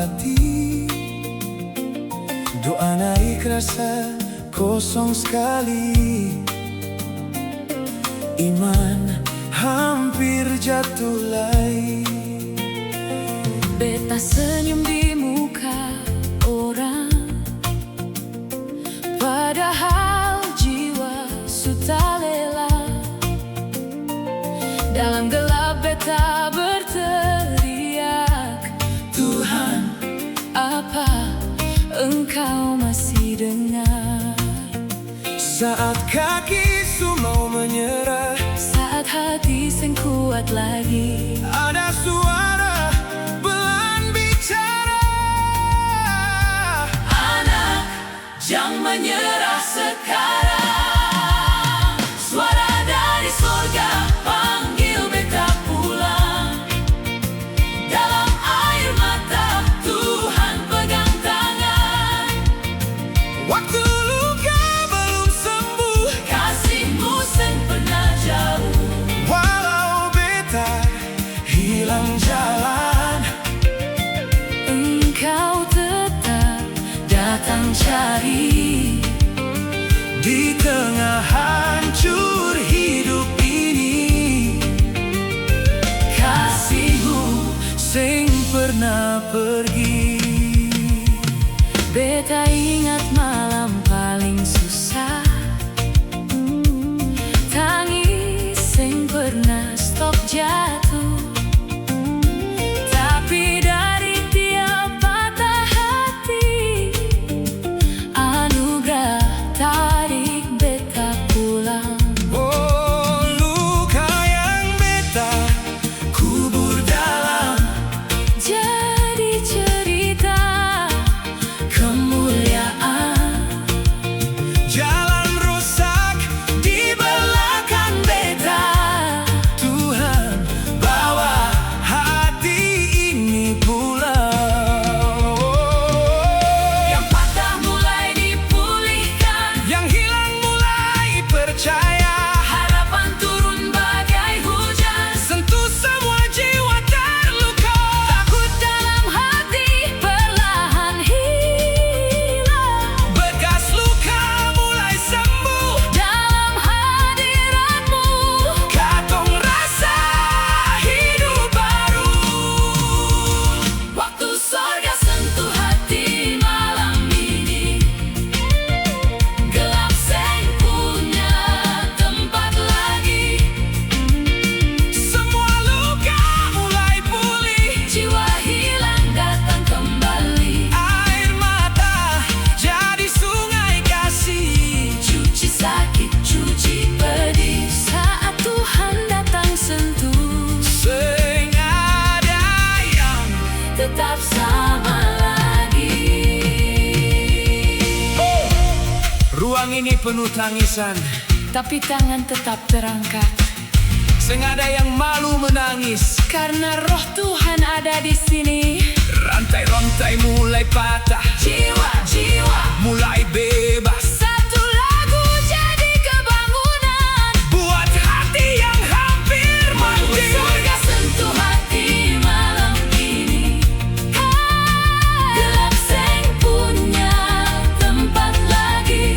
hati. Doa naik rasa kosong sekali. Iman hampir jatuh lagi. Beta senyum di muka orang, padahal jiwa sutarela. Dalam gelap beta berteriak, Tuhan, apa Engkau masih dengar? Saat kaki mau menyerah, saat hati sing kuat lagi, ada suara pelan bicara. Anak, jangan menyerah sekarang. Suara dari sorga panggil beta pulang. Dalam air mata Tuhan pegang tangan. Waktu luka belum sembuh, Kasih-Mu sing pernah jauh. walau beta hilang jalan, Engkau tetap datang cari. di tengah hancur hidup ini. Kasih-Mu Sing pernah pergi. beta ingat malam paling susah. Tangis sing pernah stop jatuh. Tapi dari tiap patah hati, anugerah tarik beta pulang. Oh, luka yang beta kubur dalam, Jadi cerita kemuliaan. jalan rusak di belakang beta. Tuhan bawa hati ini pulang. Yang patah mulai dipulihkan, Yang hilang mulai percaya. harapan turun bagai hujan. Sentuh semua jiwa terluka. Takut dalam hati perlahan hilang. Bekas luka mulai sembuh. Dalam hadirat-Mu, Katong rasa hidup baru. waktu sorga sentuh hati malam ini, gelap seng punya tempat lagi. Semua luka mulai pulih. Jiwa hilang datang kembali. Air mata jadi sungai kasih. Cuci sakit, cuci pedih. Saat Tuhan datang sentuh, Sing ada yang tetap sama lagi. ruang ini penuh tangisan. Tapi tangan tetap terangkat, Sing ada yang malu menangis. karena roh Tuhan ada di sini. Rantai-rantai mulai patah, Jiwa-jiwa, mulai bebas. satu lagu jadi kebangunan. Buat hati yang hampir mati. Surga sentuh hati malam ini. Gelap seng punya tempat lagi.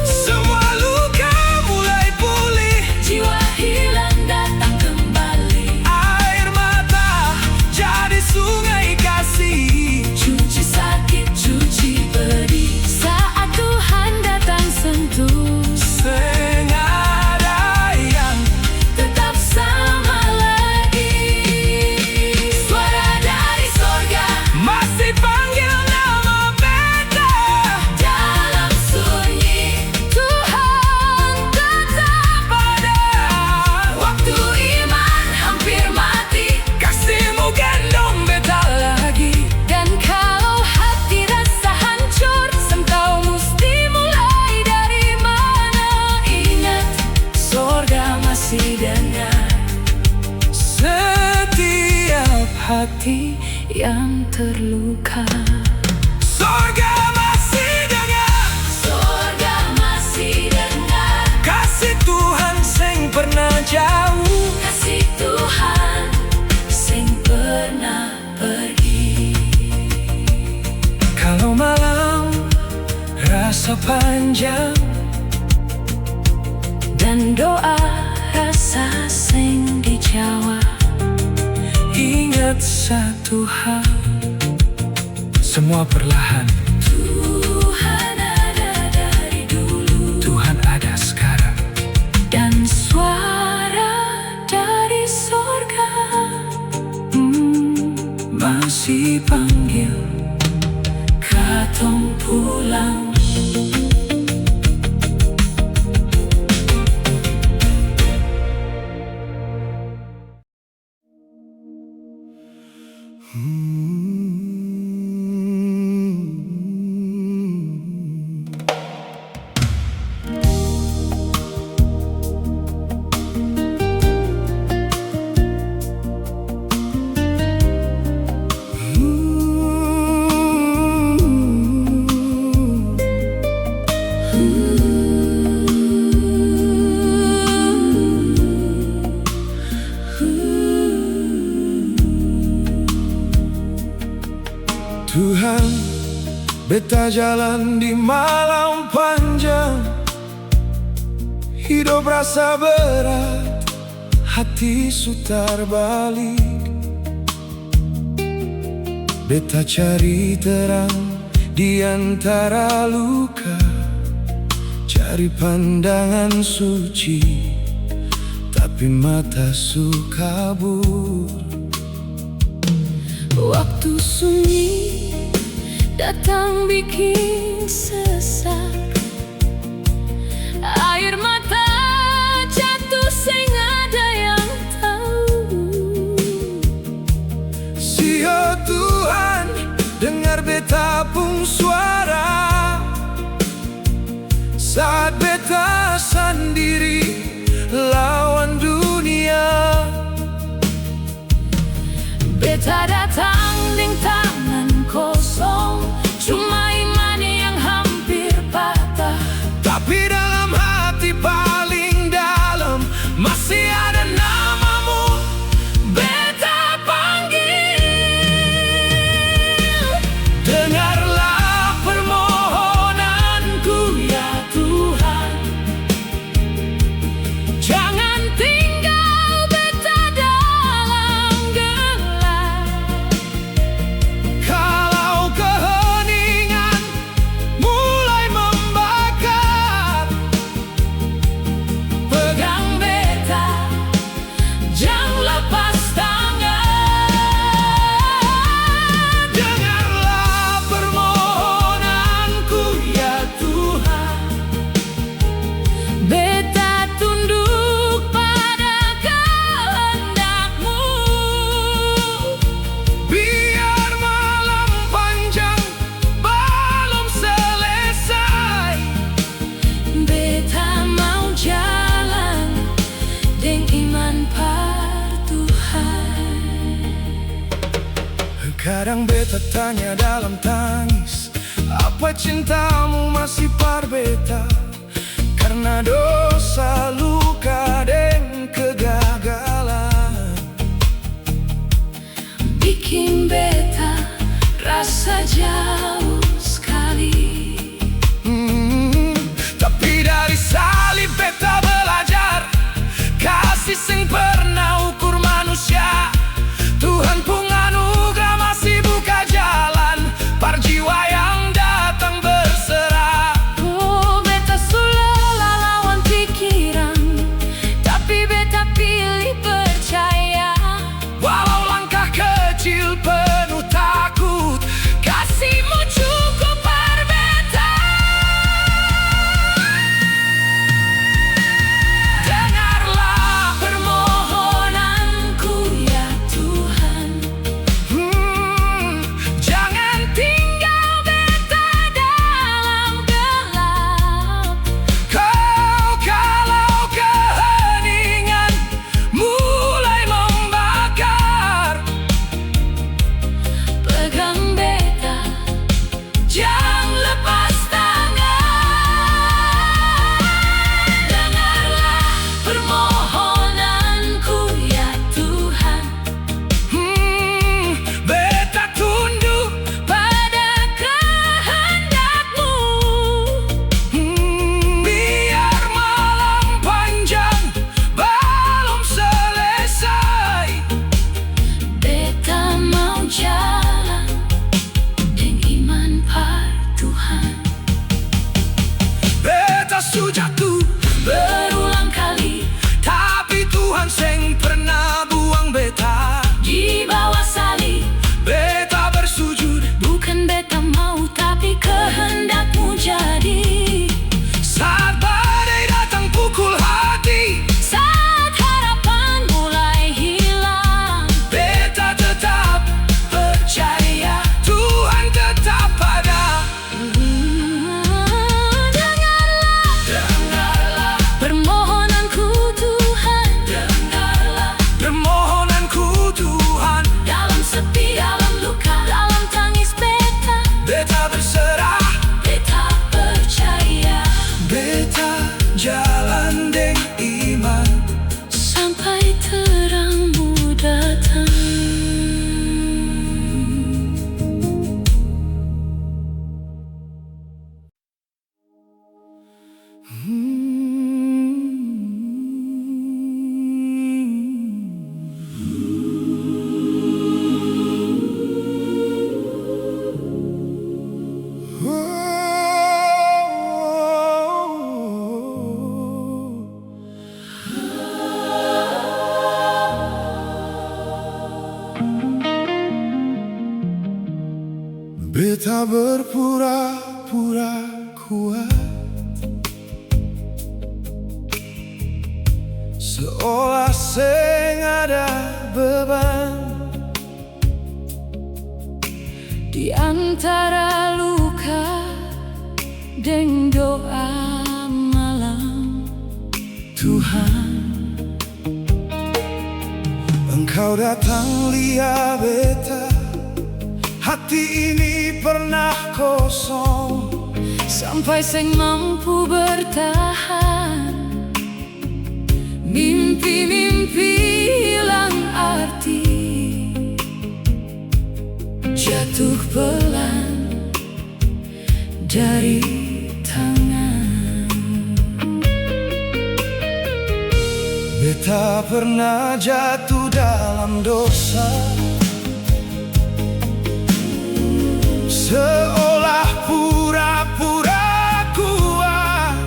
Semua luka mulai pulih. Jiwa hilang datang kembali. Air mata jadi sungai kasih. Cuci sakit, cuci pedih. Saat Tuhan datang sentuh, Sing ada yang tetap sama lagi. Suara dari sorga masih panggil nama beta. dalam sunyi. Tuhan tetap Pada waktu iman hampir mati. kasih-Mu gendong beta lagi. Dan kalau hati rasa hancur, sengkau mesti mulai dari mana. Ingat, sorga masih dengar Setiap hati yang terluka. sorga masih dengar. Sorga masih dengar. Kasih Tuhan sing pernah jauh. Kasih Tuhan sing pernah pergi. berasa panjang dan doa rasa sing dijawab. Ingat satu hal, semua perlahan. Tuhan ada dari dulu, Tuhan ada sekarang. dan suara dari sorga Masih panggil katong pulang. Tuhan, beta jalan di malam panjang. Hidup rasa berat, hati sutar balik. Beta cari terang di antara luka, cari pandangan suci, tapi mata su kabur. Waktu sunyi datang bikin sesak, air mata jatuh sing ada yang tahu. Sia Tuhan, dengar beta pung suara saat beta sendiri lawan dunia. Beta datang dengan tangan kosong, cuma iman yang hampir patah. Tapi dalam hati paling dalam masih ada namamu. Beta panggil, Dengarlah permohonanku ya Tuhan, jangan tinggal beta dalam gelap. kalau keheningan mulai membakar, Pegang beta, jangan lepas tangan. dengarlah permohonanku ya Tuhan. Beta tunduk pada kehendak-Mu. Biar malam panjang belum selesai, Beta mau jalan deng iman par Tuhan. kadang beta tanya dalam tangis, apa cintamu masih par beta? Karena dosa, luka, dan kegagalan Bikin beta rasa jauh sekali. Tapi dari salib beta belajar kasih sing pernah ukur manusia. Tuhan pun anugerah masih buka jalan par jiwa yang datang berserah. Oh, beta sulela lawan pikiran, tapi beta pilih percaya. Walau langkah kecil penuh Beta berpura-pura kuat, seolah seng ada beban. Di antara luka dan doa malam, Tuhan, Engkau datang lihat beta. Hati ini pernah kosong, sampai seng mampu bertahan. Mimpi-mimpi hilang arti, jatuh pelan dari tangan. beta pernah jatuh dalam dosa, seolah pura-pura kuat,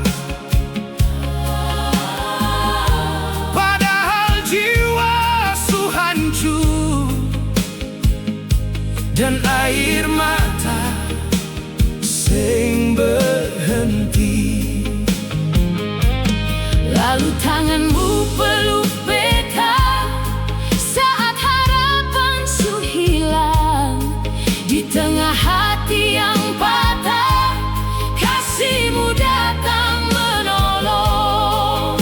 padahal jiwa su hancur dan air mata sing berhenti. Lalu tanganmu peluk beta saat harapan su hilang. Di tengah hati yang patah, kasihmu datang menolong.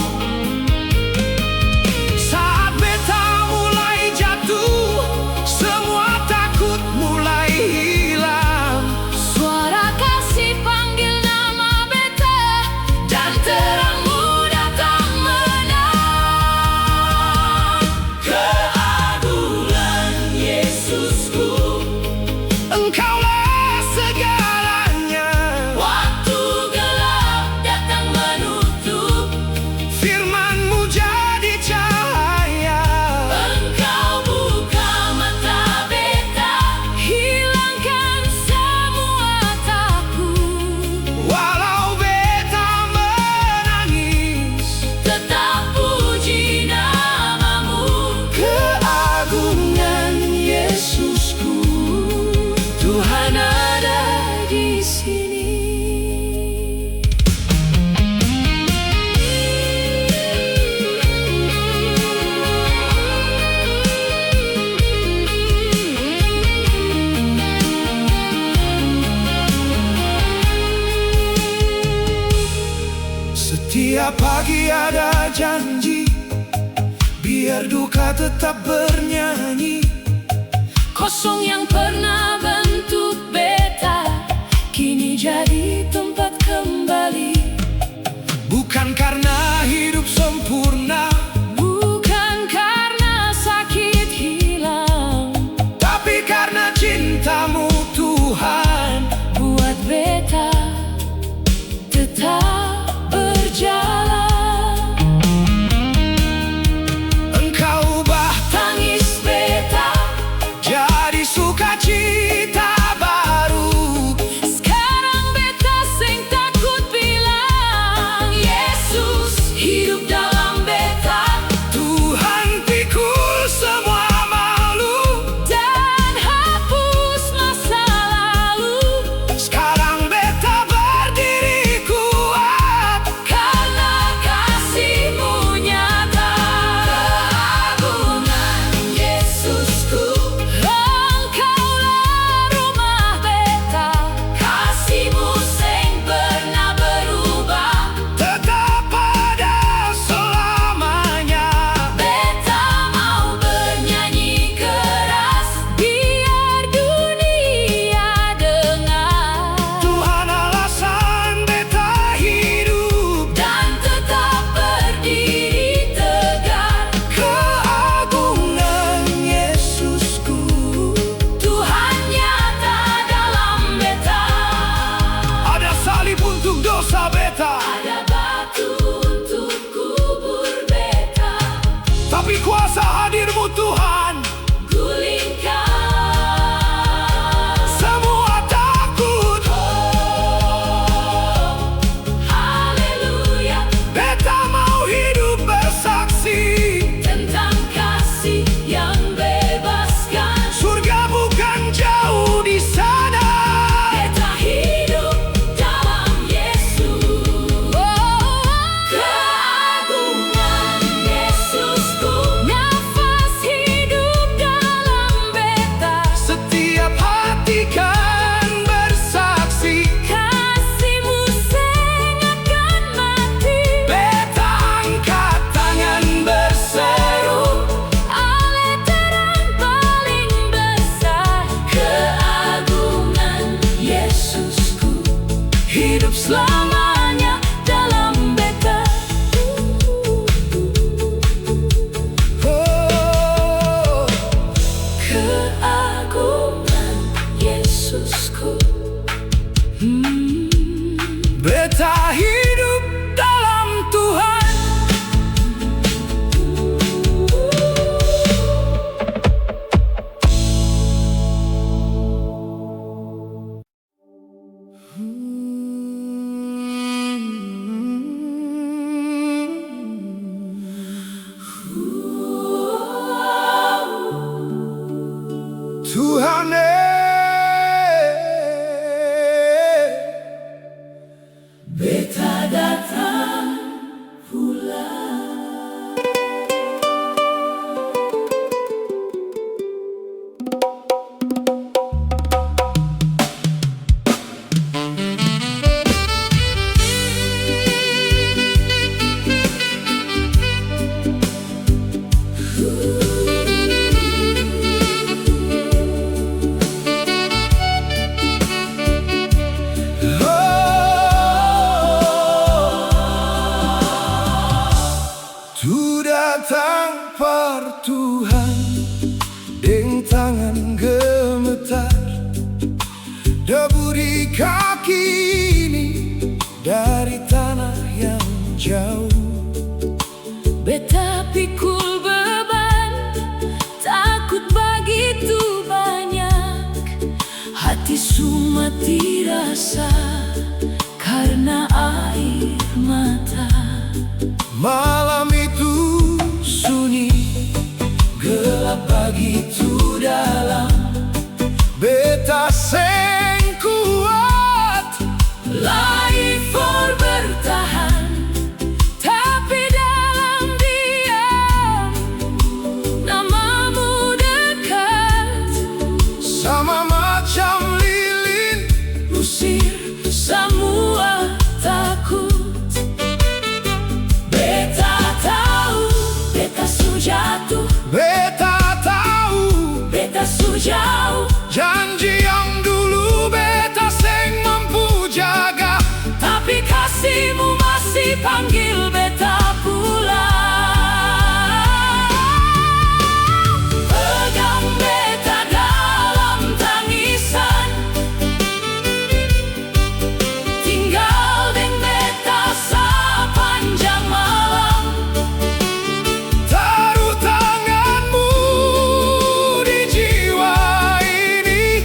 Saat beta mulai jatuh, semua takut mulai hilang. Suara kasih panggil nama beta, dan terangmu datang menang. Keagungan Yesusku, Engkaulah segalanya. Waktu gelap datang menutup, Firman-Mu jadi cahaya. Engkau buka mata beta, hilangkan semua takut. Walau beta menangis, Tetap puji namamu. keagungan Yesusku, Tuhan ada di sini. Setiap pagi ada janji, biar duka tetap bernyanyi. Kosong yang pernah bentuk beta, kini jadi tempat kembali. Bukan karena hidup sempurna, Bukan karena sakit hilang, tapi karena cinta-Mu Tuhan. buat beta tetap berjalan. Engkau ubah Tangis beta jadi sukacita. hidup selamanya dalam beta. Oh, Keagungan Yesusku. beta hidup dalam Tuhan. Tuhan, Beta datang pula. tu datang par Tuhan deng tangan gemetar, deburi kaki ini dari tanah yang jauh. Beta pikul beban, takut begitu banyak, hati sumati rasa karena air mata. Malam itu sunyi, gelap begitu dalam, beta seng kuat Lagi for bertahan, tapi dalam diam namamu dekat, sama macam lilin, usir semua takut. Beta tahu, beta sujatuh, beta tahu beta sujauh, janji yang dulu beta seng mampu jaga, tapi kasihmu masih panggil beta pulang. Pegang beta dalam tangisan, tinggal deng beta sepanjang malam. taruh tanganmu di jiwa ini,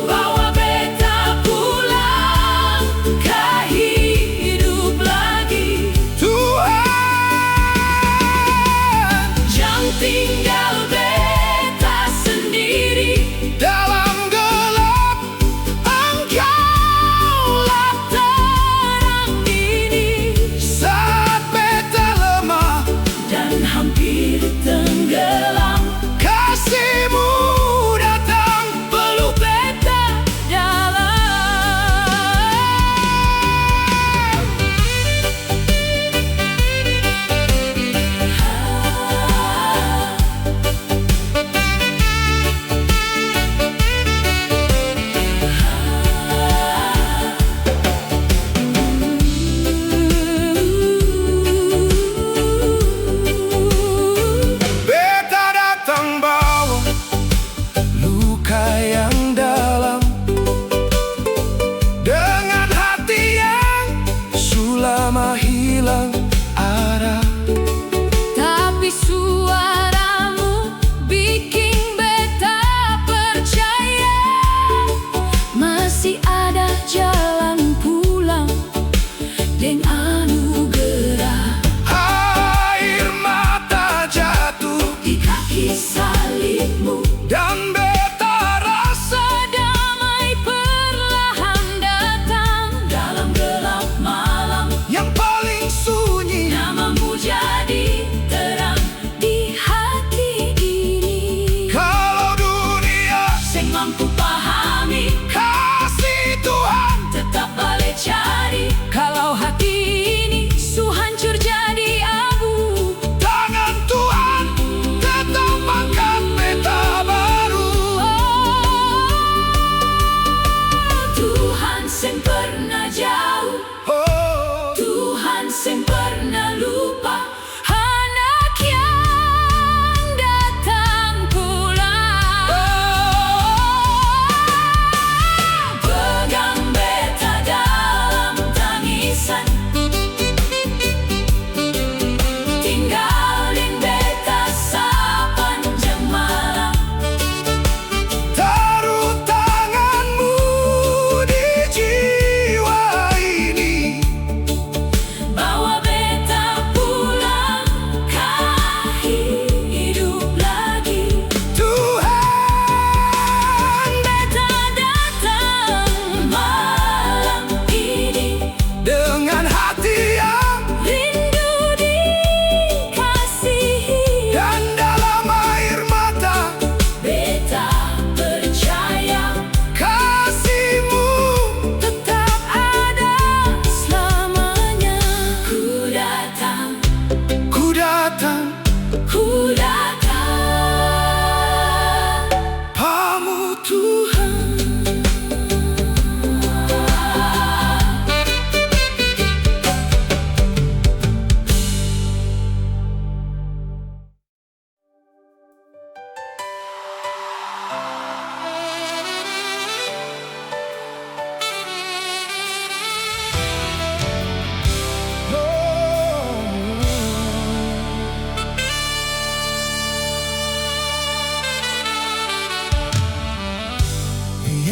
Bawa beta pulang ke hidup lagi. Tuhan, Jangan tinggal beta sendiri dalam gelap Engkaulah terang ini, saat beta lemah, dan hampir tenggelam. kasihmu datang Peluk beta dalam. beta datang bawa luka yang dalam, dengan hati yang sulama hilang arah. Tapi suaramu bikin beta percaya masih ada jalan pulang deng anugerah. Air mata jatuh Di kaki salibmu, dan beta rasa damai perlahan datang dalam gelap malam. yang paling sunyi. Namamu jadi terang di hati ini. Kalau dunia Seng mampu pahami, kasih Tuhan, tetap boleh cari. Kalau hati ini su hancur jadi abu, tangan Tuhan tetap angkat beta baru. oh, Tuhan seng pernah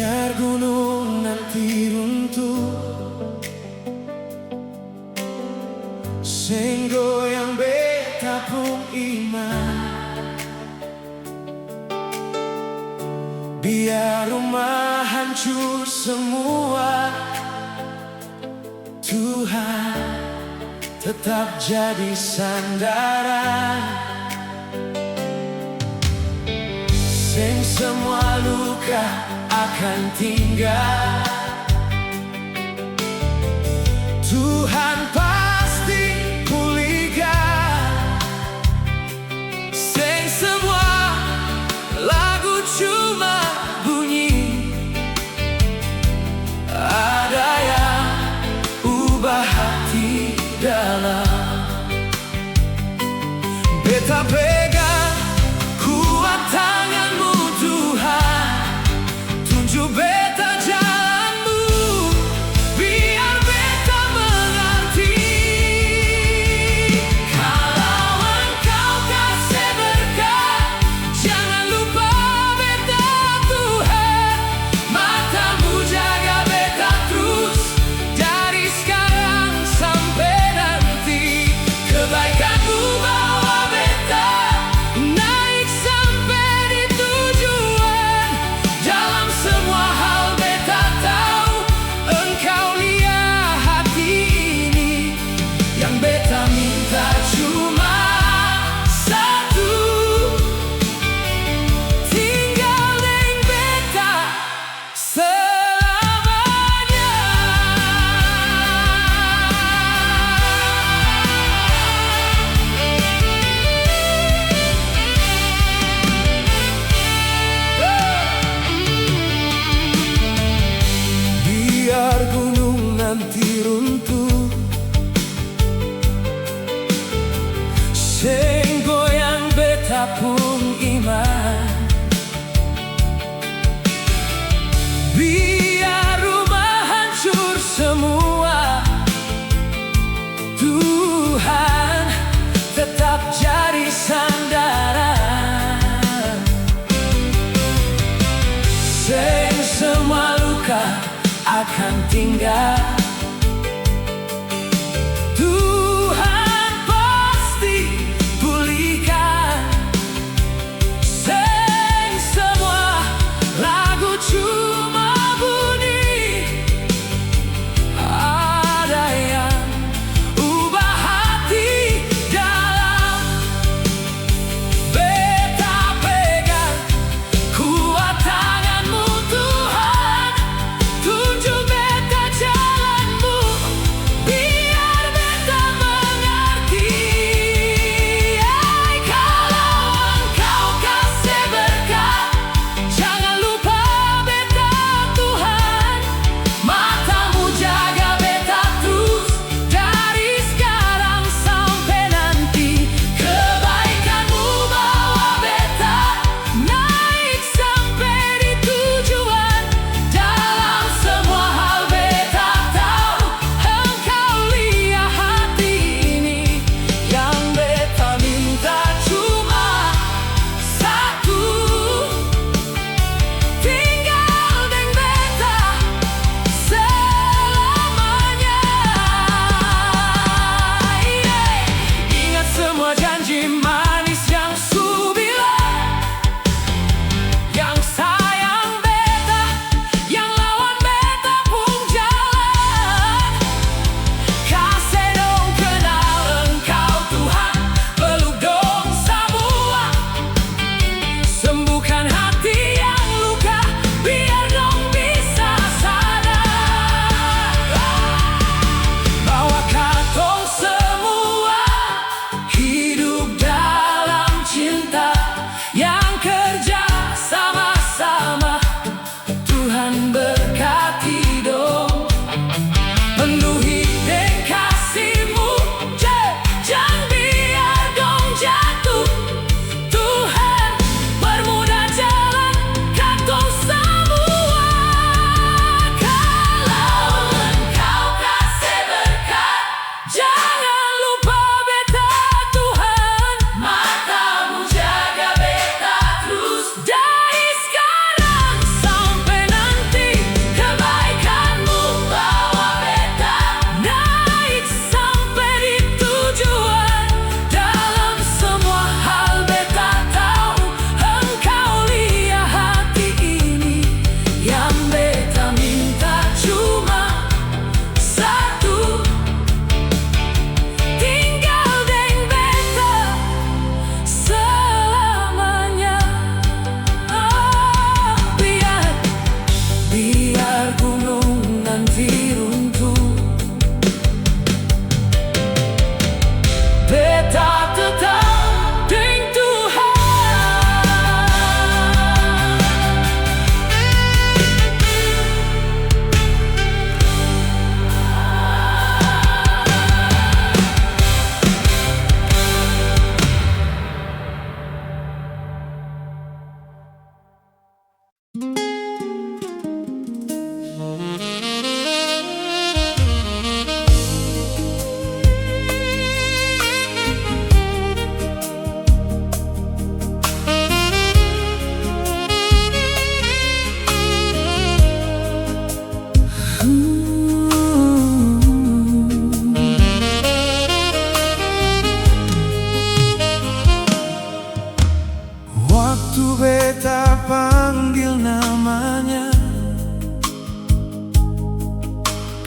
Biar gunung nanti runtuh, sing goyang beta pun iman. Biar rumah hancur semua, Tuhan tetap jadi sandaran. Sing semua luka akan tinggal, Tuhan pasti pulihkan. Sing semua lagu cuma bunyi, ada yang ubah hati dalam. Beta pegang kuat tanganmu Tuhan, tunjuk beta jalanmu, biar beta mengerti. Kalau engkau kasih berkat, jangan lupa beta Tuhan. Matamu jaga beta terus, dari sekarang sampai nanti. Kebaikanmu bawa beta naik sampai di tujuan. Dalam semua hal beta tahu engkau lihat hati ini. Yang beta minta cuma satu, tinggal deng beta selamanya. Biar gunung nanti runtuh, sing goyang beta pun iman. Biar rumah hancur semua, Tuhan tetap jadi sandaran. Sing semua luka akan tinggal, Tuhan pasti pulihkan. Sing semua lagu cuma bunyi, ada yang ubah hati dalam. Beta pegang kuat tanganmu Tuhan, tunjuk beta jalan.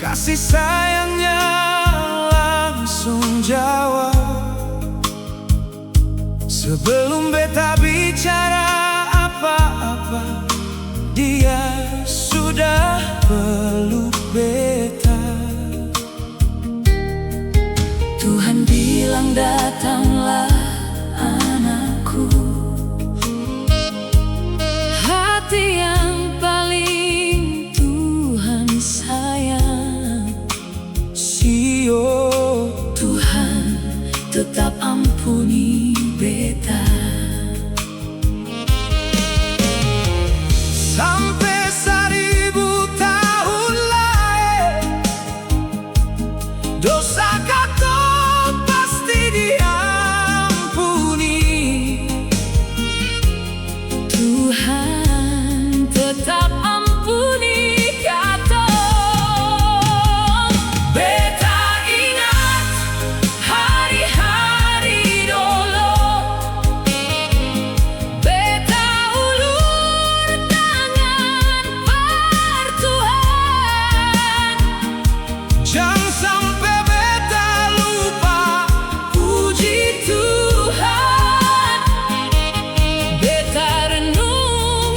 kasih sayangnya langsung jawab. Sebelum beta bicara apa-apa, dia sudah peluk beta. Tuhan bilang datanglah anakku, hati yang paling Tuhan sayang. Sio, Tuhan tetap ampuni beta. sampai 1000 tahun lain, dosa kata pasti diampuni. Tuhan tetap ampuni kata. Beta ingat hari-hari dulu, Beta ulur tangan per Tuhan. jangan sampai beta lupa puji Tuhan, beta renung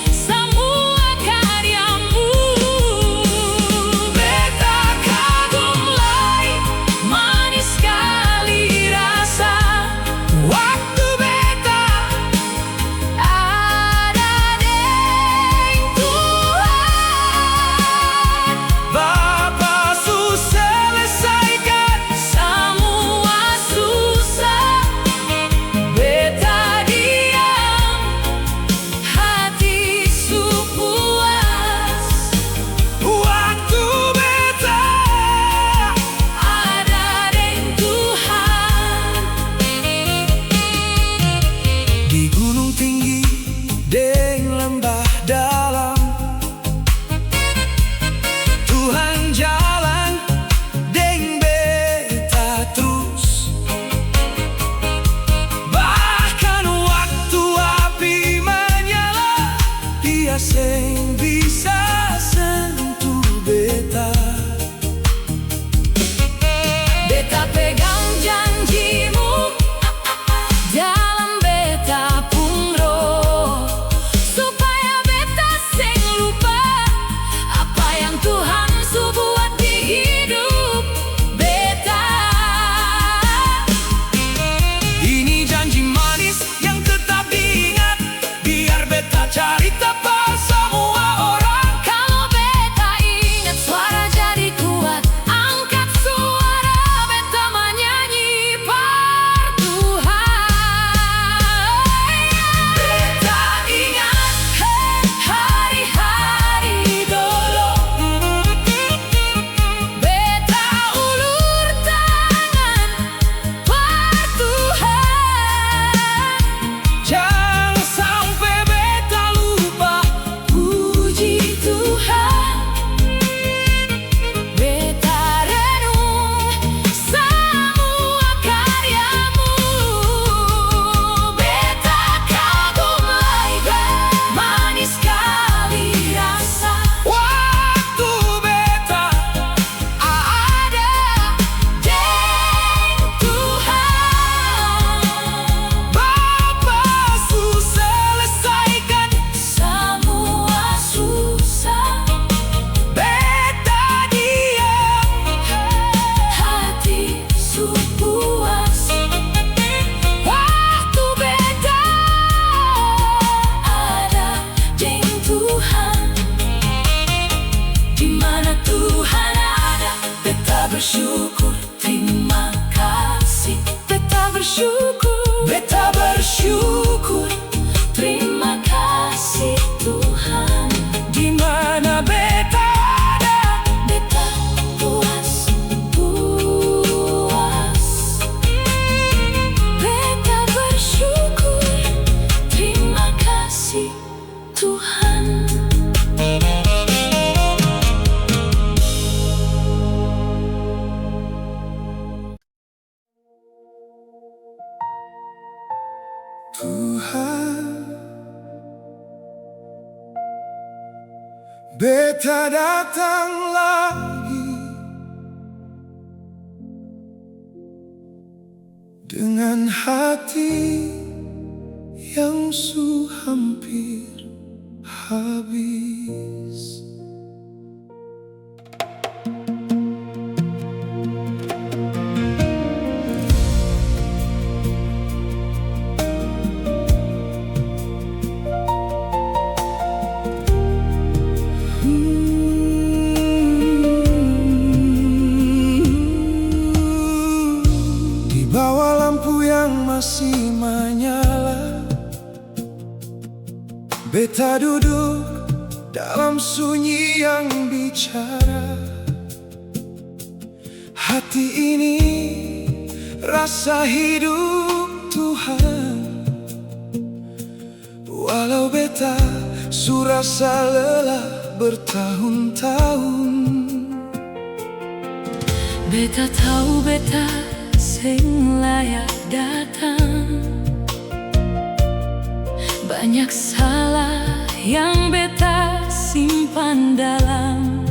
semua karyamu. Beta Kagumlai manis sekali rasa waktu beta ada deng Tuhan. Bapa su selesaikan Semua susah, beta diam, hati su puas. waktu beta Ada deng Tuhan. di gunung tinggi deng lembah dalam. Tuhan jalan deng beta terus, bahkan waktu api menyala, dia seng bisa sentuh beta. Beta pegang janjimu dalam beta pun roh, supaya beta seng lupa apa yang Tuhan su buat di hidup beta. Ini janji manis yang tetap diingat, biar beta cerita pada semua orang. Kalau beta ingat suara jadi kuat, angkat suara beta menyanyi par Tuhan. Beta ingat Hari-hari dulu, beta ulur tangan par Tuhan. jangan sampai beta lupa Puji Tuhan, beta renung semua karyamu. Beta kagumlai manis sekali rasa waktu beta ada deng Tuhan. Bapa su selesaikan Semua susah, beta diam, hati su puas. Waktu beta ada deng Tuhan. Di mana Tuhan ada, beta bersyukur. Terima kasih, beta bersyukur. beta bersyukur. Terima kasih Tuhan. Di mana beta ada, Beta puas, puas. Beta bersyukur. Terima kasih Tuhan. Tuhan, beta datang lagi dengan hati yang hampir habis. Di bawah lampu yang masih menyala, beta duduk dalam sunyi yang bicara. Hati ini rasa hidup Tuhan. Walau beta surasa lelah bertahun-tahun, beta tahu beta sing layak datang. Banyak salah yang beta simpan dalam,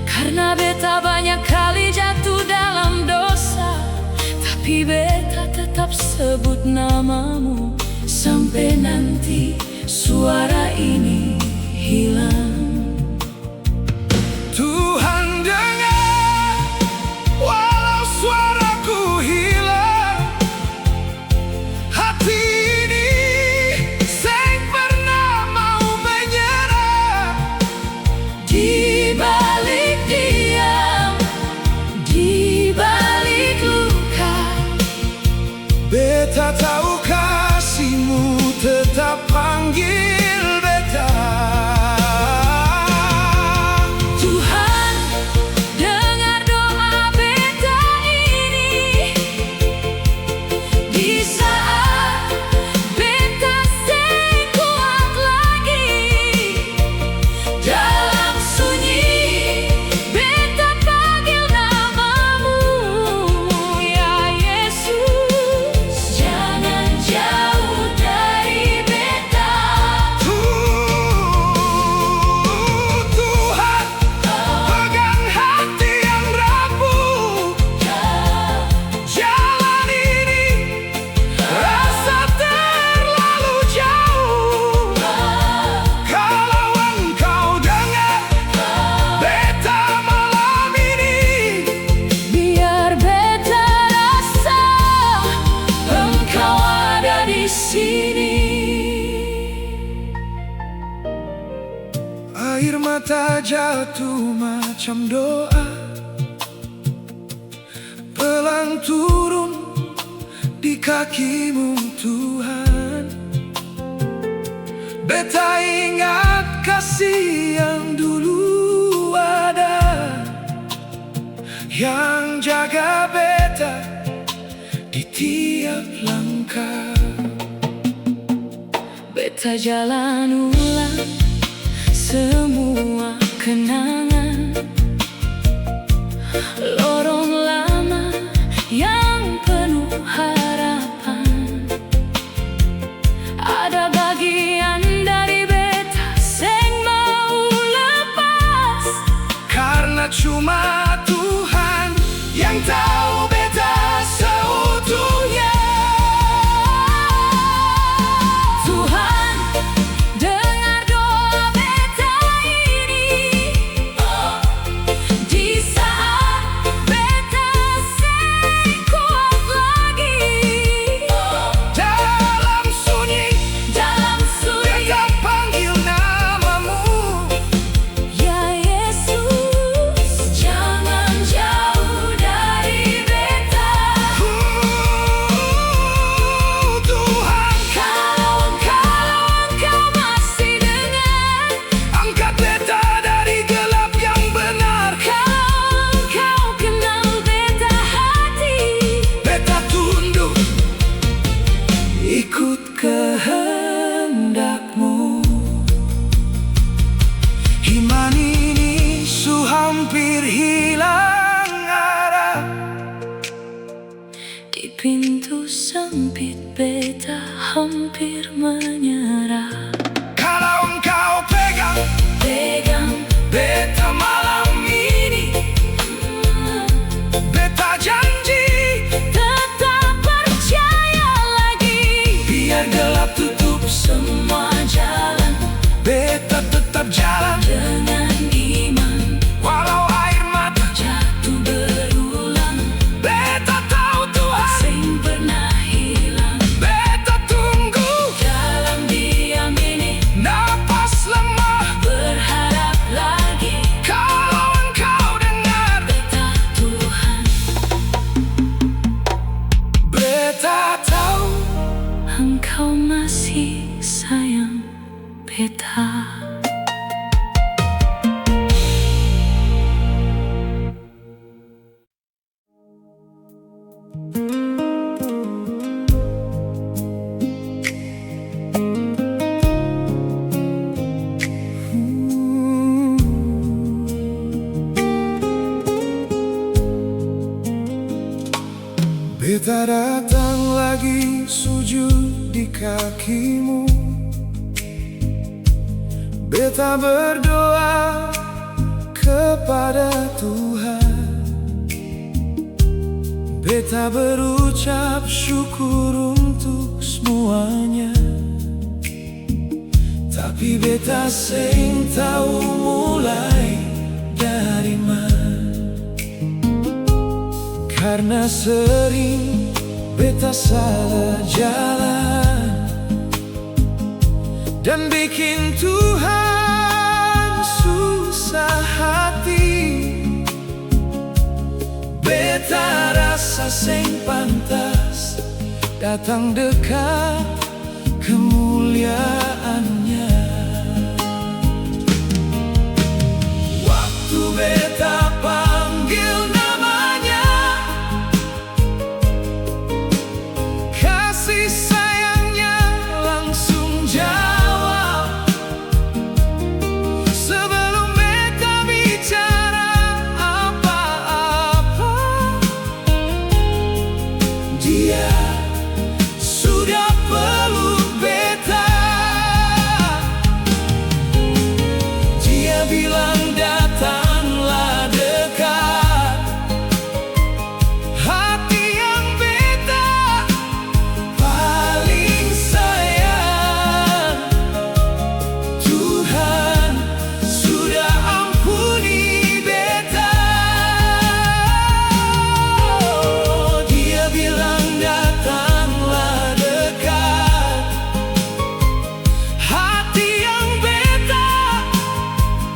karena beta banyak kali jatuh dalam dosa. Tapi beta tetap sebut namamu sampai nanti suara ini hilang. Tuhan dengar walau suaraku hilang. Hati ini sing pernah mau menyerah. Di balik diam, di balik luka, beta tahu kasihmu tetap panggil beta. Tuhan dengar doa beta ini. Di saat beta sing kuat lagi, dalam sunyi beta panggil namamu, ya Yesus. Jangan jauh dari beta. Tuhan, pegang hati yang rapuh. Jalan ini rasa terlalu jauh. Kalau engkau dengar beta malam ini, Biar beta rasa engkau ada di sini. air mata jatuh macam doa, pelan turun di kakimu Tuhan. Beta ingat kasih yang dulu ada, yang jaga beta di tiap langkah. Beta jalan ulang semua kenangan, lorong lama yang penuh harapan. Ada bagian dari beta sing mau lepas, Karena cuma Tuhan yang tahu beta seutuhnya. Tuhan dengar doa beta ini. Di saat beta sing kuat lagi, Dalam sunyi beta panggil namamu. ya Yesus. Jangan jauh dari beta. Tuhan, Kalau engkau masih dengar, angkat beta dari gelap yang benar. kalau engkau kenal beta hati, Beta tunduk ikut kehendakmu. Iman ini hampir hilang arah. di pintu sempit beta hampir menyerah. Kalau engkau pegang beta malam ini, beta janji Tetap dengan iman. Walau air mata Jatuh berulang, beta tahu Tuhan sing pernah hilang. beta tunggu. Dalam diam ini Napas lemah berharap lagi. kalau engkau dengar. Beta Tuhan, Beta tahu Engkau masih sayang beta. Beta datang lagi sujud di kakimu. Beta berdoa kepada Tuhan. Beta berucap syukur untuk semuanya. Tapi beta sing tahu mulai dari mana. Karena sering beta salah jalan dan bikin Tuhan susah hati. Beta rasa sing pantas datang dekat kemuliaannya. Waktu beta panggil namanya, kasih sayangnya langsung jawab. Sebelum beta bicara apa-apa, dia sudah peluk beta. Dia bilang datanglah dekat. Hati yang beta paling sayang, Tuhan sudah ampuni beta. Dia bilang datanglah dekat. Hati yang beta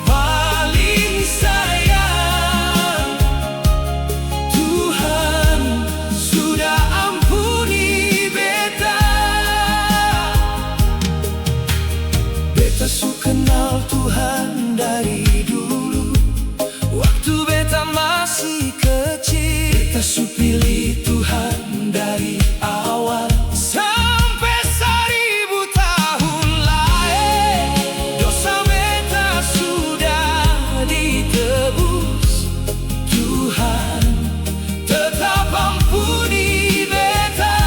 paling sayang, Tuhan sudah ampuni beta. Beta su kenal Tuhan dari dulu. Waktu beta masih kecil, beta su pilih Tuhan dari awal. Sampai 1000 tahun lain, dosa beta sudah ditebus. Tuhan tetap ampuni beta.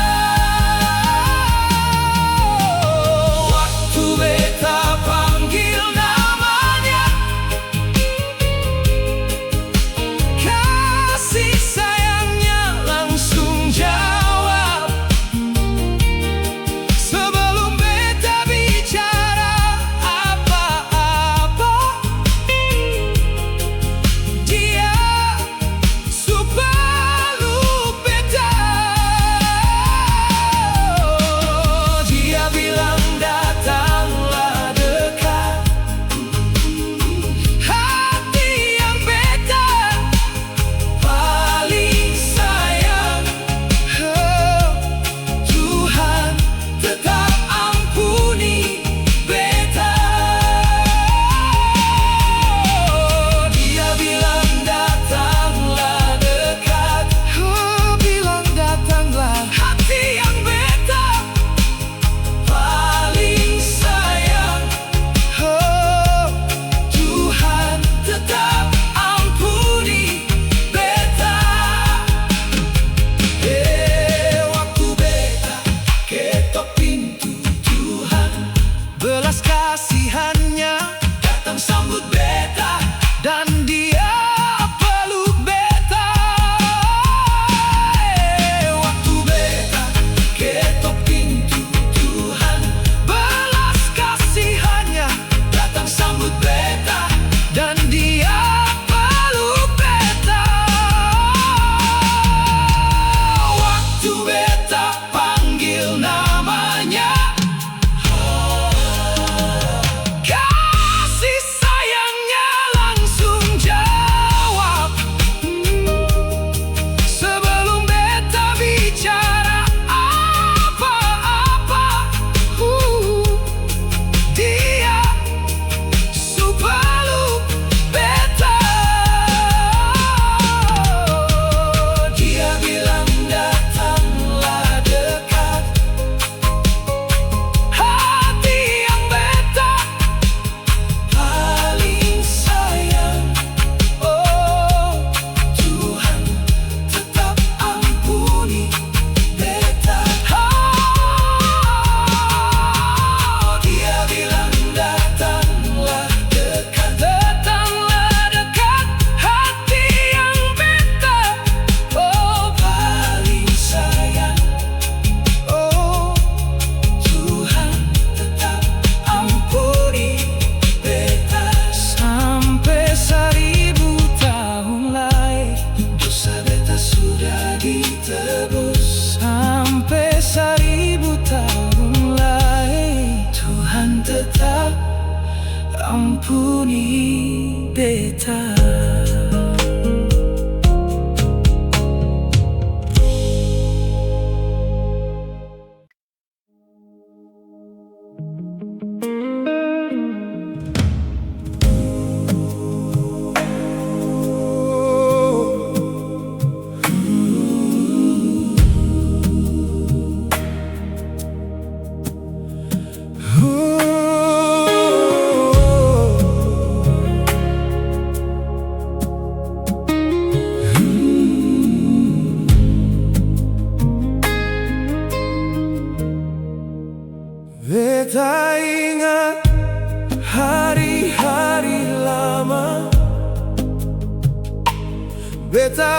Waktu beta panggil namanya, menemani beta. Beta ingat hari-hari lama. Beta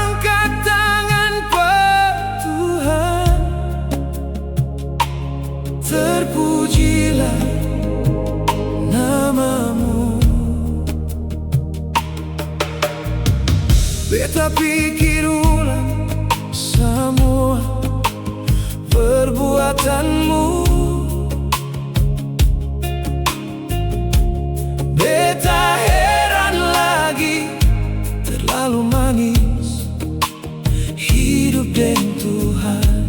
angkat tangan per Tuhan. Terpujilah namamu. Beta pikir ulang semua perbuatanmu. Beta heran lagi, terlalu manis hidup dengan Tuhan.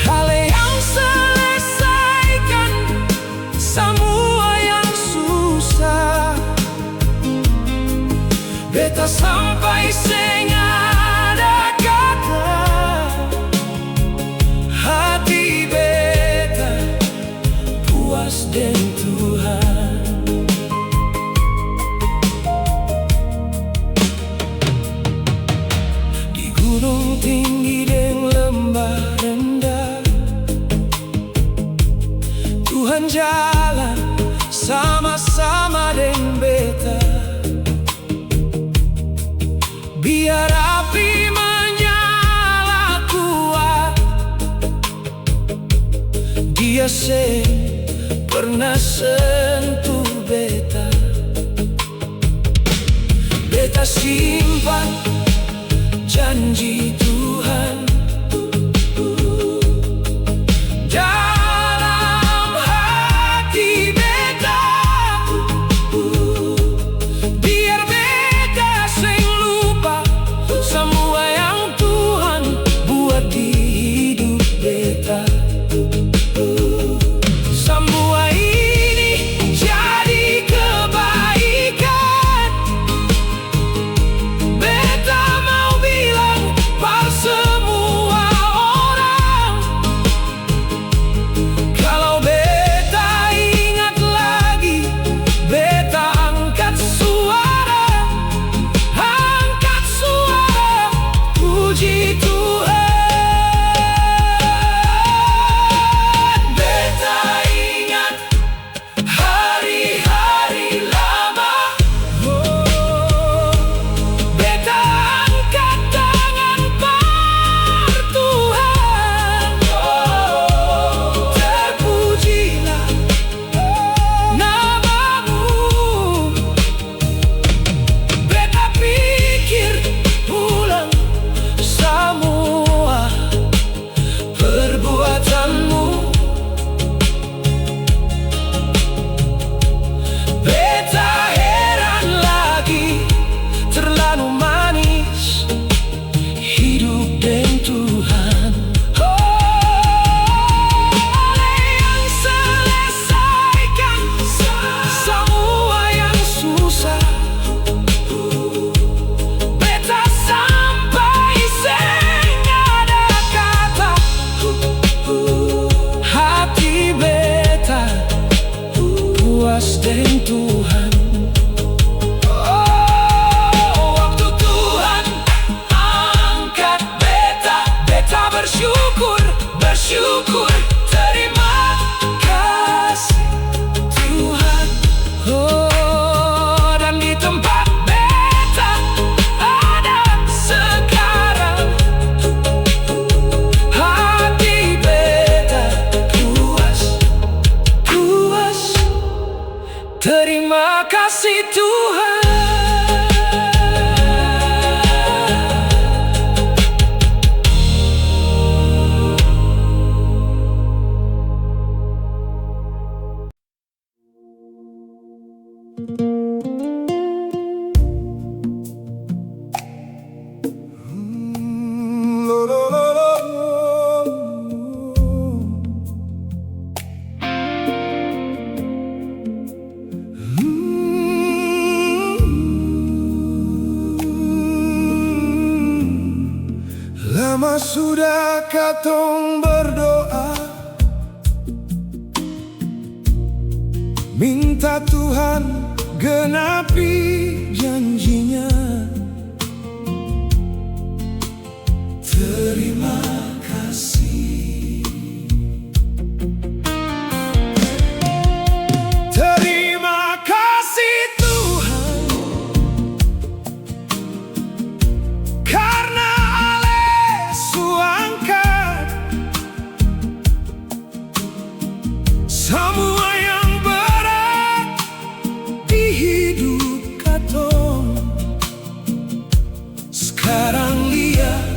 Hal yang selesaikan semua yang susah. Beta sampai sengada kata. Hati beta puas dengan Tuhan. Di gunung tinggi dan lembah rendah, Tuhan jalan sama-sama dengan beta. Biar api menyala kuat, Dia pernah sentuh beta. Beta simpan janji Tuhan dalam hati beta. Biar beta sing lupa semua yang Tuhan buat di hidup beta. Semua ini jadi kebaikan. Beta mau bilang pada semua orang, kalau beta ingat lagi, beta angkat suara puji Tuhan. Puas dengan Tuhan. Waktu Tuhan angkat beta, beta bersyukur. Terima kasih Tuhan. Dan di tempat beta ada sekarang, hati beta puas. Terima kasih Tuhan. Lo, lo, lo, lo. Lama sudah katong berdoa, minta Tuhan genapi janjinya. Terima kasih. Terima kasih Tuhan, karena Ale suangkat semua yang berat di hidup katong. Sekarang lihat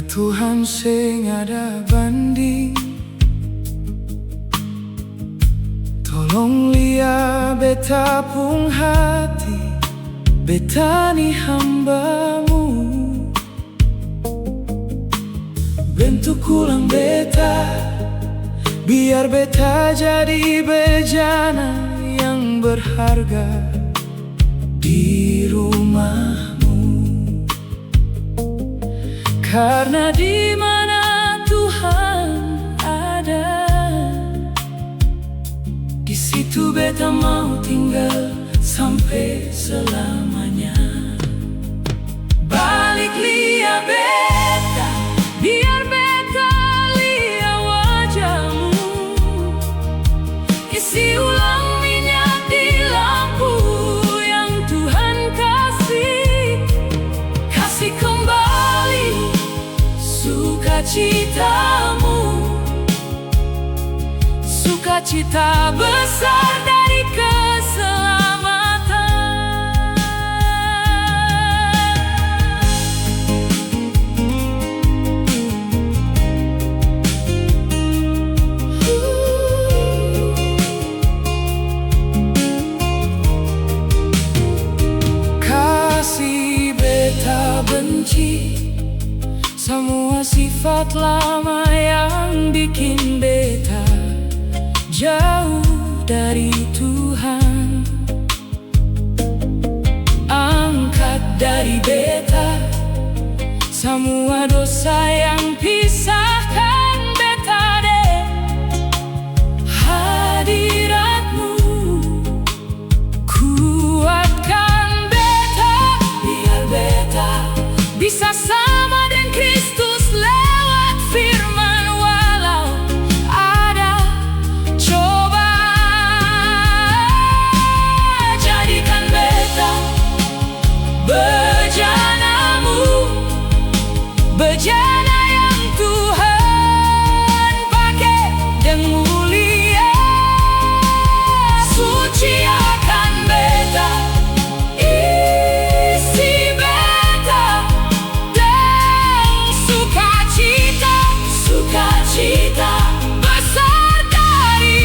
Tuhan sing ada banding, tolong lia beta pung hati, beta ni hambamu. Bentuk ulang beta, biar beta jadi bejana yang berharga di rumahmu. Karena di mana Tuhan ada, di situ beta mau tinggal sampai selamanya. Balik lia beta, biar beta lia wajahmu. Isi ulang minyak di lampu yang Tuhan kasih. Kasih kembali sukacitamu, sukacita besar dari keselamatan. Kasih beta benci semua sifat lama yang bikin beta jauh dari Tuhan. Angkat dari beta semua dosa yang pisahkan beta deh hadiratmu. Kuatkan beta, biar beta bisa sama Kristus lewat firman, walau ada cobaan. Jadikan beta bejanamu, bejana yang Tuhan pakai dan mulia. Suci akan beta, isi beta sukacita besar dari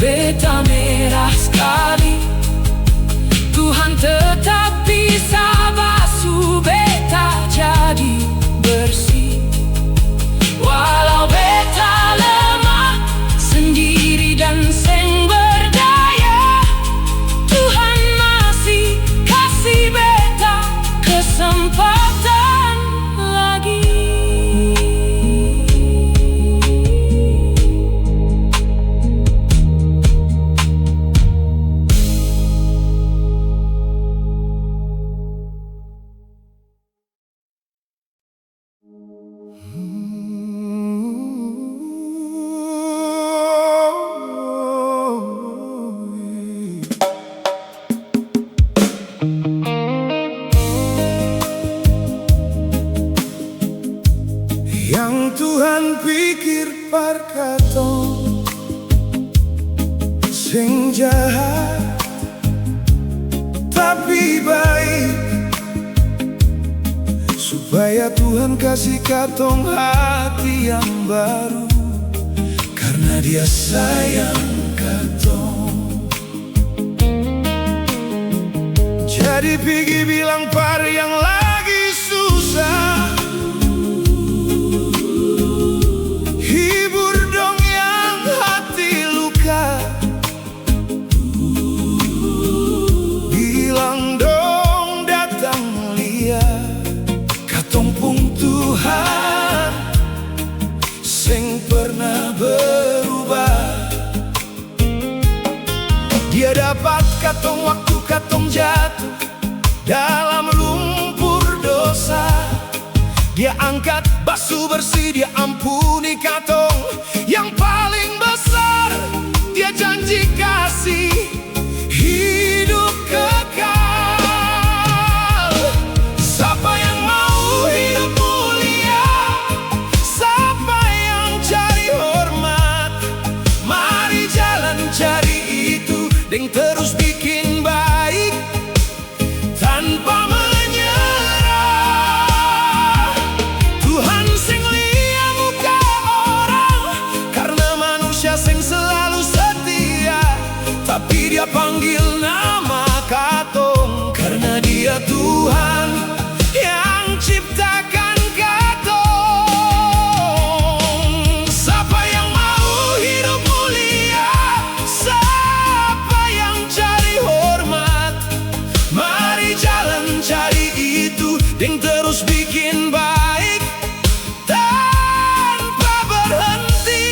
beta merah sekali, Tuhan tetap bisa basuh beta jadi bersih. Walau beta lemah sendiri dan seng berdaya, Tuhan masih kasih beta kesempatan lagi. Yang Tuhan pikir parkatong sing jahat tapi baik, supaya Tuhan kasih katong hati yang baru, karena Dia sayang katong. Jadi pergi bilang par yang lagi susah, Tuhan sing pernah berubah. katong waktu katong jatuh dalam lumpur dosa. Dia angkat basuh bersih, dia ampuni katong yang paling besar. Dia janji kasih hidup kekal. Siapa yang mau hidup mulia, siapa yang cari hormat, mari jalan cari itu, deng terus bikin baik tanpa menyerah. Tuhan sing lia muka orang, karena manusia sing selalu setia. Tapi dia panggil nama katong, karena dia Tuhan yang ciptakan katong. Siapa yang mau hidup mulia, siapa yang cari hormat, mari jalan cari itu, deng terus bikin baik tanpa berhenti.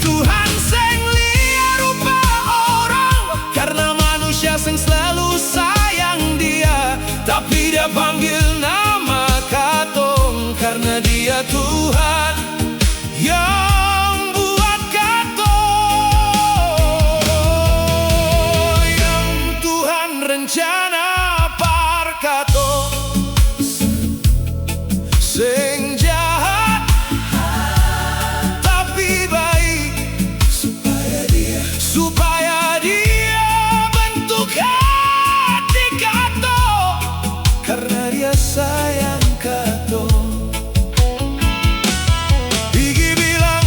Tuhan sing lia rupa orang, karena manusia sing selalu sayang dia. Tapi dia panggil nama katong, karena dia Tuhan yang buat katong, yang Tuhan rencana par katong. Sing jahat tapi baik, supaya dia bentuk hati katong, karena dia sayang katong. Pigi bilang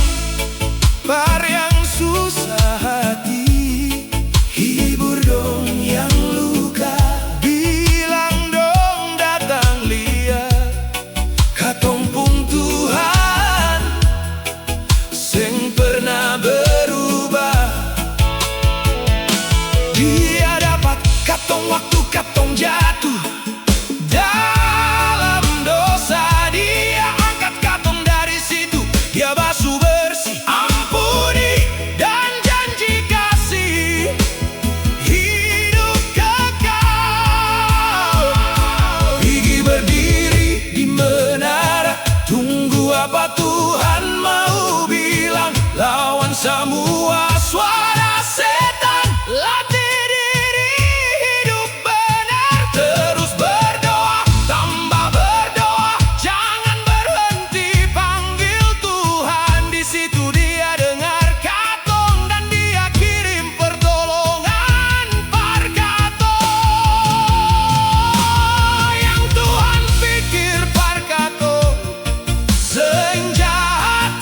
par yang susah hati, hibur dong yang luka. Bilang dong datang lihat, katong pung Tuhan sing pernah berubah. Dia dapat katong waktu katong jatuh dalam dosa. Dia angkat katong dari situ, dia basuh bersih, ampuni, dan janji kasih hidup kekal. Gigi berdiri di menara, tunggu apa Tuhan mau bilang. Lawan semua suara setan, latih diri hidup benar. Terus berdoa, tambah berdoa, jangan berhenti panggil Tuhan. Di situ dia dengar katong, dan dia kirim pertolongan par katong. Yang Tuhan pikir par katong sing jahat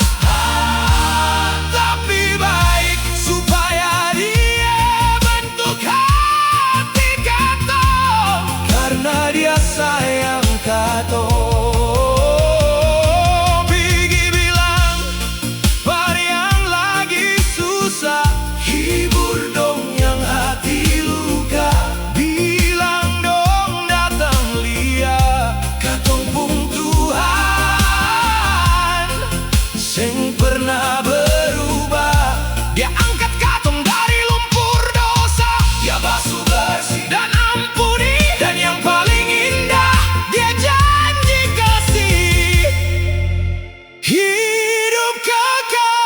tapi baik, supaya dia bentuk hati katong, karena dia sayang katong. Pigi bilang par yang lagi susah, hibur dong yang hati luka. Bilang dong datang lihat, katong pung Tuhan sing pernah berubah. Dia angkat katong dari lumpur dosa, dia basuh bersih dan ampuni, dan yang paling indah, dia janji kasih hidup kekal.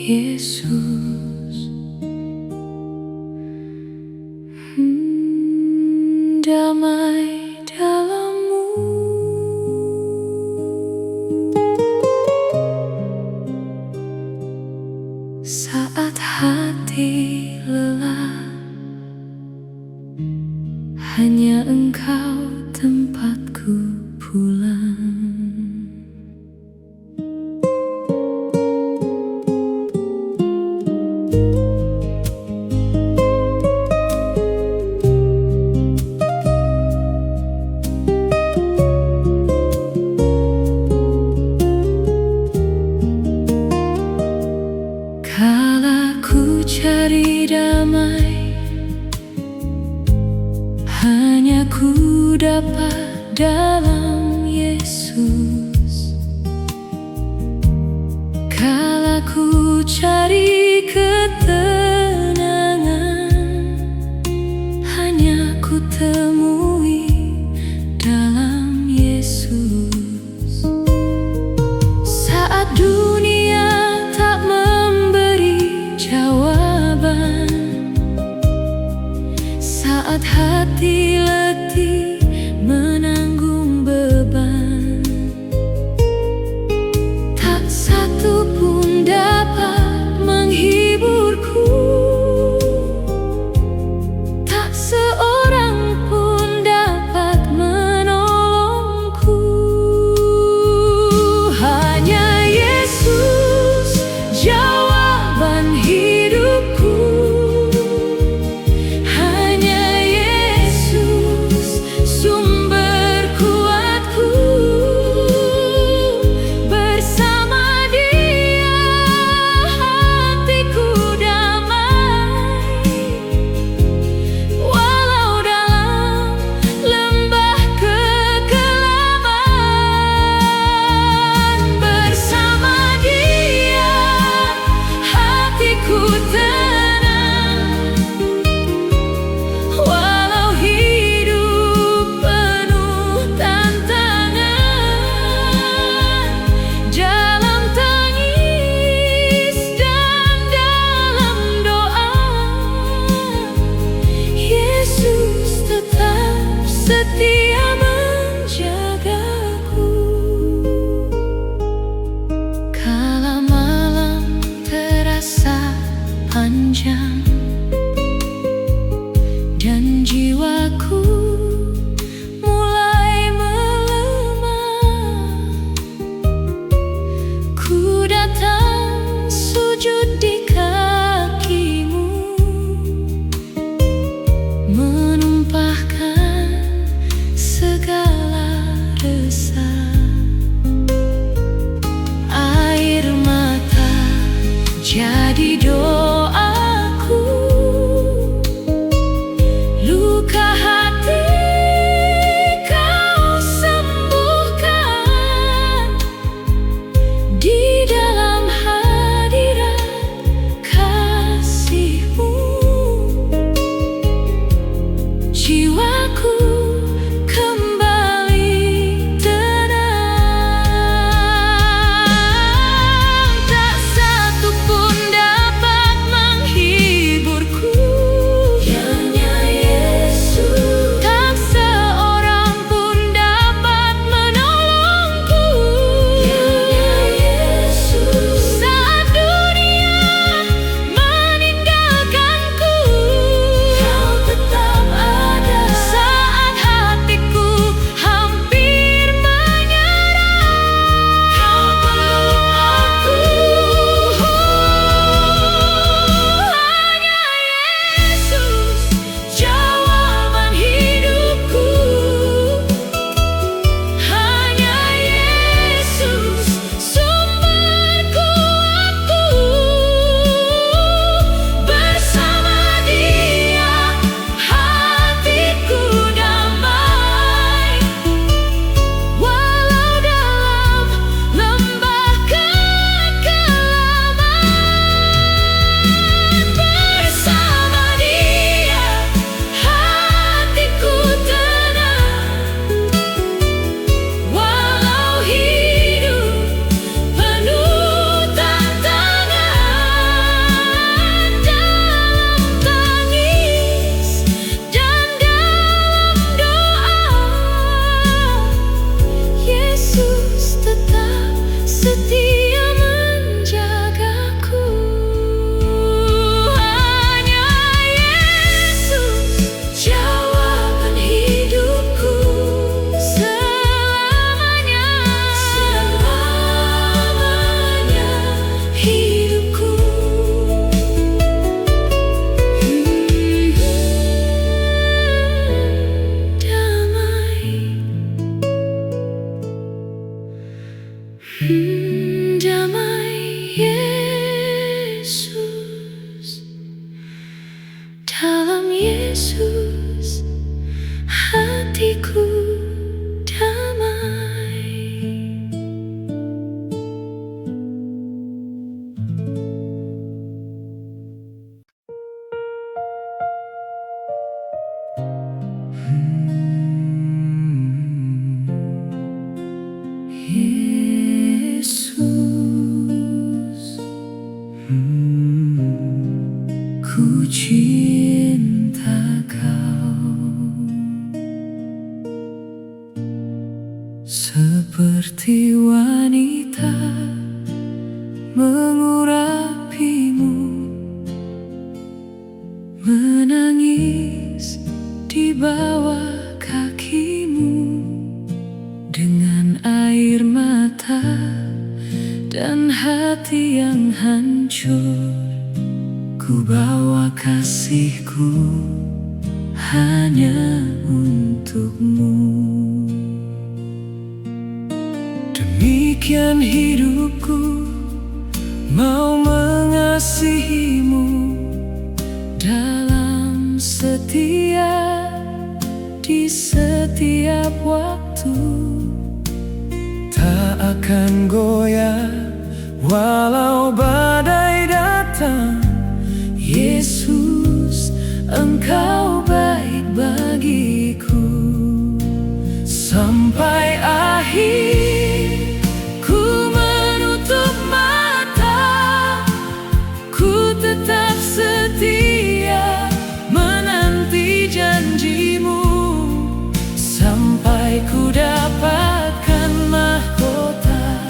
Yesus, damai dalam-Mu, saat hati lelah, hanya Engkau tempatku pulang. dapat dalam Yesus. Kala ku cari ketenangan, hanya ku temui dalam Yesus. Saat dunia tak memberi jawaban, saat hati letih menanggung beban, tak satu pun dapat menghiburku, tak seorang pun dapat menolongku. Hanya Yesus jawaban hidupku, hanya Yesus sumber kuatku. Bersama Dia hatiku damai, walau dalam lembah kekelaman. Bersama Dia hatiku tenang, walau hidup penuh tantangan. Dalam tangis dan dalam doa, Yesus tetap setia menjagaku. Kala malam terasa panjang dan jiwaku mulai melemah, ku datang sujud di kakimu, menumpahkan segala resah. Air mata jadi doaku, luka hati Kau sembuhkan di dalam hadirat kasih-Mu. Jiwaku kembali tenang, tak satu pun dapat menghiburku, hanya Yesus. Tak seorang pun dapat menolongku, hanya Yesus. Saat dunia meninggalkanku, Kau tetap ada. Saat hatiku hampir menyerah, Kau peluk aku. Hanya Yesus jawaban hidupku, hanya Yesus sumber kuatku. Bersama Dia hatiku damai, walau dalam lembah kekelaman. Bersama Dia hatiku tenang, walau hidup penuh tantangan. Dalam tangis dan dalam doa, Yesus tetap setia menjagaku. Hanya Yesus jawaban hidupku, selamanya, selamanya hidupku. Damai Yesus, dalam Yesus hatiku Si wanita mengurapimu, menangis di bawah kakimu dengan air mata dan hati yang hancur. Ku bawa kasihku hanya untukmu. Demikian hidupku, mau mengasihimu dalam setia di setiap waktu. Tak akan goyah walau badai datang. Yesus, Engkau baik bagiku. Sampai akhir ku menutup mata, ku tetap setia menanti janjimu. Sampai ku dapatkan mahkota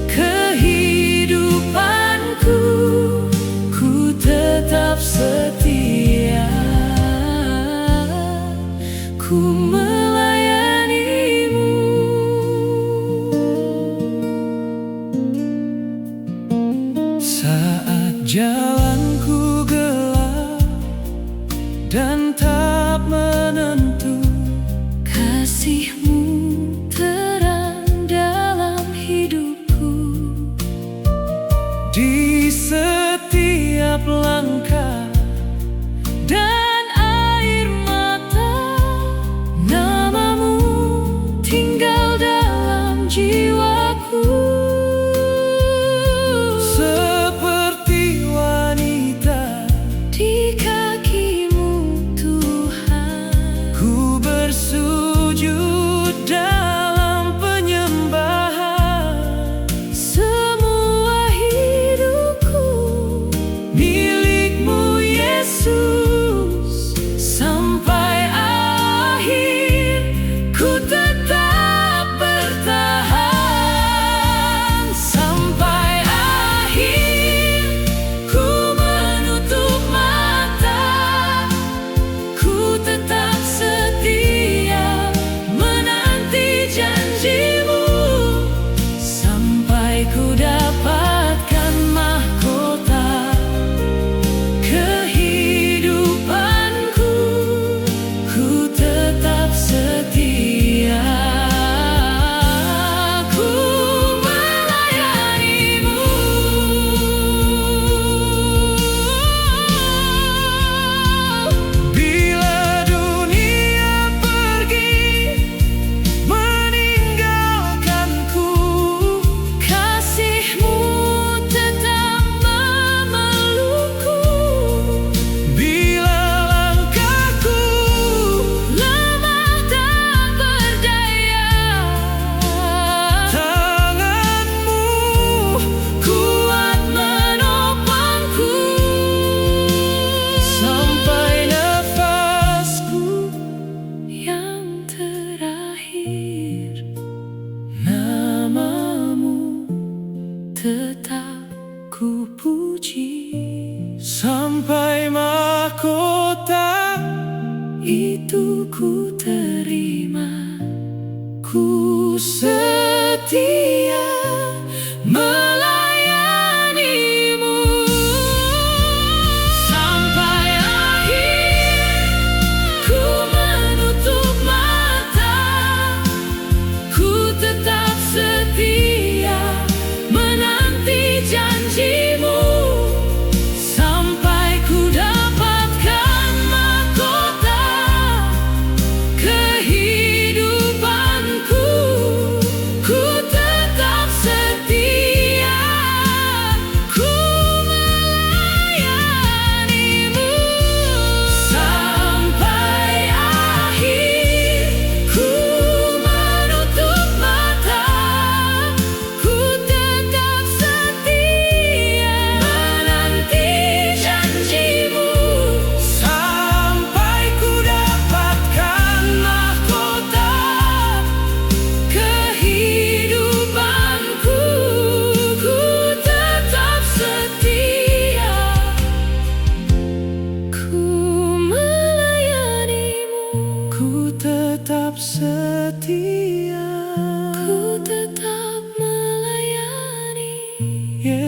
kehidupanku, ku tetap setia, ku melayanimu. Saat jalanku gelap dan tak menentu, kasih-Mu terang dalam hidupku. Di setiap langkah dan air mata, nama-Mu tinggal dalam jiwaku. Seperti wanita di kaki-Mu Tuhan, ku bersujud dalam penyembahan. Semua hidupku milik-Mu Yesus. Sampai akhir ku tetap bertahan. Sampai akhir ku menutup mata, ku tetap setia menanti janji-Mu. Sampai ku dapatkan mahkota kehidupanku, ku tetap setia, ku melayanimu. Bila dunia pergi meninggalkanku, kasih-Mu tetap memelukku. Bila langkahku lemah tak berdaya, tangan-Mu kuat menopangku. Sampai nafasku yang terakhir, nama-Mu tetap ku puji. Sampai mahkota itu ku terima, ku setia melayanimu. Sampai akhir ku menutup mata, ku tetap setia menanti janji-Mu. Sampai ku dapatkan mahkota kehidupanku, ku tetap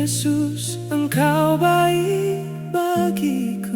Yesus, Engkau baik bagiku.